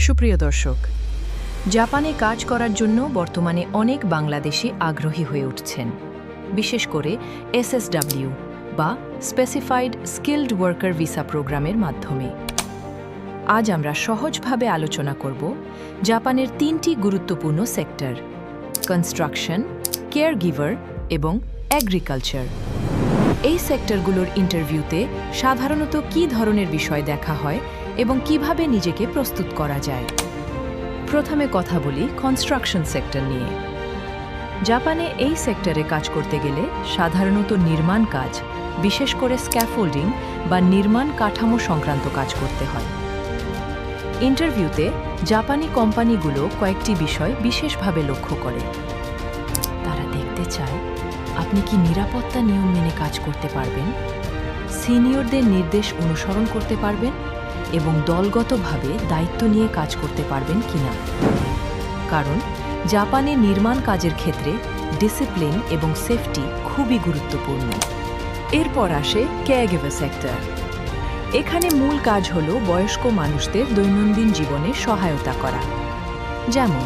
সুপ্রিয় দর্শক, জাপানে কাজ করার জন্য বর্তমানে অনেক বাংলাদেশি আগ্রহী হয়ে উঠছেন, বিশেষ করে SSW বা স্পেসিফাইড স্কিলড ওয়ার্কার ভিসা প্রোগ্রামের মাধ্যমে। আজ আমরা সহজভাবে আলোচনা করব জাপানের 3টি গুরুত্বপূর্ণ সেক্টর: কনস্ট্রাকশন, কেয়ার গিভার এবং এগ্রিকালচার। এই সেক্টরগুলোর ইন্টারভিউতে সাধারণত কী ধরনের বিষয় দেখা হয় এবং কিভাবে নিজেকে প্রস্তুত করা যায়। প্রথমে কথা বলি কনস্ট্রাকশন সেক্টর নিয়ে। জাপানে এই সেক্টরে কাজ করতে গেলে সাধারণত নির্মাণ কাজ, বিশেষ করে স্ক্যাফোল্ডিং বা নির্মাণ কাঠামো সংক্রান্ত কাজ করতে হয়। ইন্টারভিউতে জাপানি কোম্পানিগুলো কয়েকটি বিষয় বিশেষভাবে লক্ষ্য করে। তারা দেখতে চায় আপনি কি নিরাপত্তা নিয়ম মেনে কাজ করতে পারবেন, সিনিয়রদের নির্দেশ অনুসরণ করতে পারবেন এবং দলগতভাবে দায়িত্ব নিয়ে কাজ করতে পারবেন কিনা। কারণ জাপানে নির্মাণ কাজের ক্ষেত্রে ডিসিপ্লিন এবং সেফটি খুবই গুরুত্বপূর্ণ। এরপর আসে কেয়ারগিভার সেক্টর। এখানে মূল কাজ হল বয়স্ক মানুষদের দৈনন্দিন জীবনে সহায়তা করা, যেমন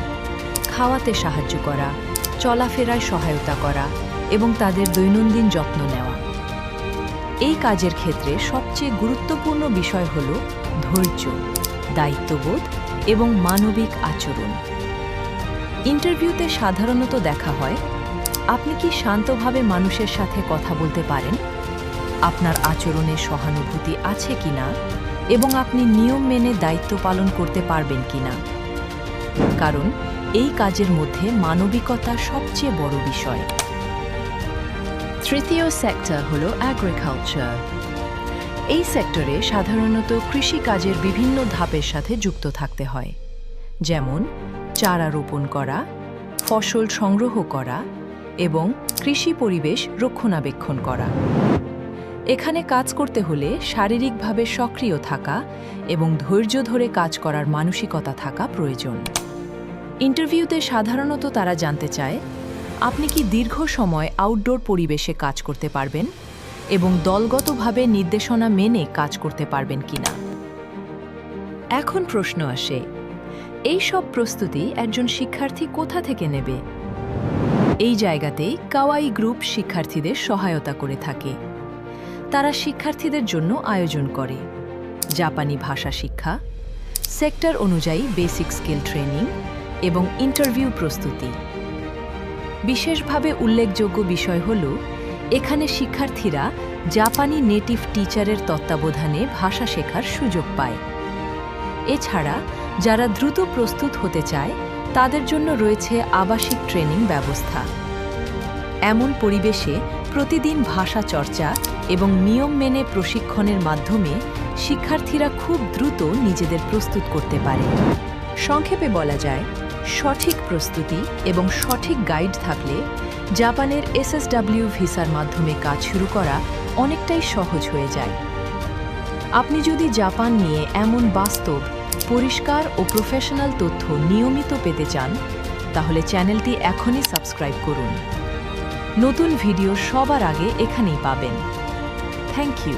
খাওয়াতে সাহায্য করা, চলাফেরায় সহায়তা করা এবং তাদের দৈনন্দিন যত্ন নেওয়া। এই কাজের ক্ষেত্রে সবচেয়ে গুরুত্বপূর্ণ বিষয় হল ধৈর্য, দায়িত্ববোধ এবং মানবিক আচরণ। ইন্টারভিউতে সাধারণত দেখা হয় আপনি কি শান্তভাবে মানুষের সাথে কথা বলতে পারেন, আপনার আচরণে সহানুভূতি আছে কিনা এবং আপনি নিয়ম মেনে দায়িত্ব পালন করতে পারবেন কিনা। কারণ এই কাজের মধ্যে মানবিকতা সবচেয়ে বড় বিষয়। তৃতীয় সেক্টর হল এগ্রিকালচার। এই সেক্টরে সাধারণত কৃষিকাজের বিভিন্ন ধাপের সাথে যুক্ত থাকতে হয়, যেমন চারা রোপণ করা, ফসল সংগ্রহ করা এবং কৃষি পরিবেশ রক্ষণাবেক্ষণ করা। এখানে কাজ করতে হলে শারীরিকভাবে সক্রিয় থাকা এবং ধৈর্য ধরে কাজ করার মানসিকতা থাকা প্রয়োজন। ইন্টারভিউতে সাধারণত তারা জানতে চায় আপনি কি দীর্ঘ সময় আউটডোর পরিবেশে কাজ করতে পারবেন এবং দলগতভাবে নির্দেশনা মেনে কাজ করতে পারবেন কিনা। এখন প্রশ্ন আসে, এই সব প্রস্তুতি একজন শিক্ষার্থী কোথা থেকে নেবে? এই জায়গাতেই কাওয়াই গ্রুপ শিক্ষার্থীদের সহায়তা করে থাকে। তারা শিক্ষার্থীদের জন্য আয়োজন করে জাপানি ভাষা শিক্ষা, সেক্টর অনুযায়ী বেসিক স্কিল ট্রেনিং এবং ইন্টারভিউ প্রস্তুতি। বিশেষভাবে উল্লেখযোগ্য বিষয় হল এখানে শিক্ষার্থীরা জাপানি নেটিভ টিচারের তত্ত্বাবধানে ভাষা শেখার সুযোগ পায়। এছাড়া যারা দ্রুত প্রস্তুত হতে চায় তাদের জন্য রয়েছে আবাসিক ট্রেনিং ব্যবস্থা। এমন পরিবেশে প্রতিদিন ভাষা চর্চা এবং নিয়ম মেনে প্রশিক্ষণের মাধ্যমে শিক্ষার্থীরা খুব দ্রুত নিজেদের প্রস্তুত করতে পারে। সংক্ষেপে বলা যায়, সঠিক প্রস্তুতি এবং সঠিক গাইড থাকলে জাপানের SSW ভিসার মাধ্যমে কাজ শুরু করা অনেকটাই সহজ হয়ে যায়। আপনি যদি জাপান নিয়ে এমন বাস্তব, পরিষ্কার ও প্রফেশনাল তথ্য নিয়মিত পেতে চান, তাহলে চ্যানেলটি এখনই সাবস্ক্রাইব করুন। নতুন ভিডিও সবার আগে এখানেই পাবেন। Thank you.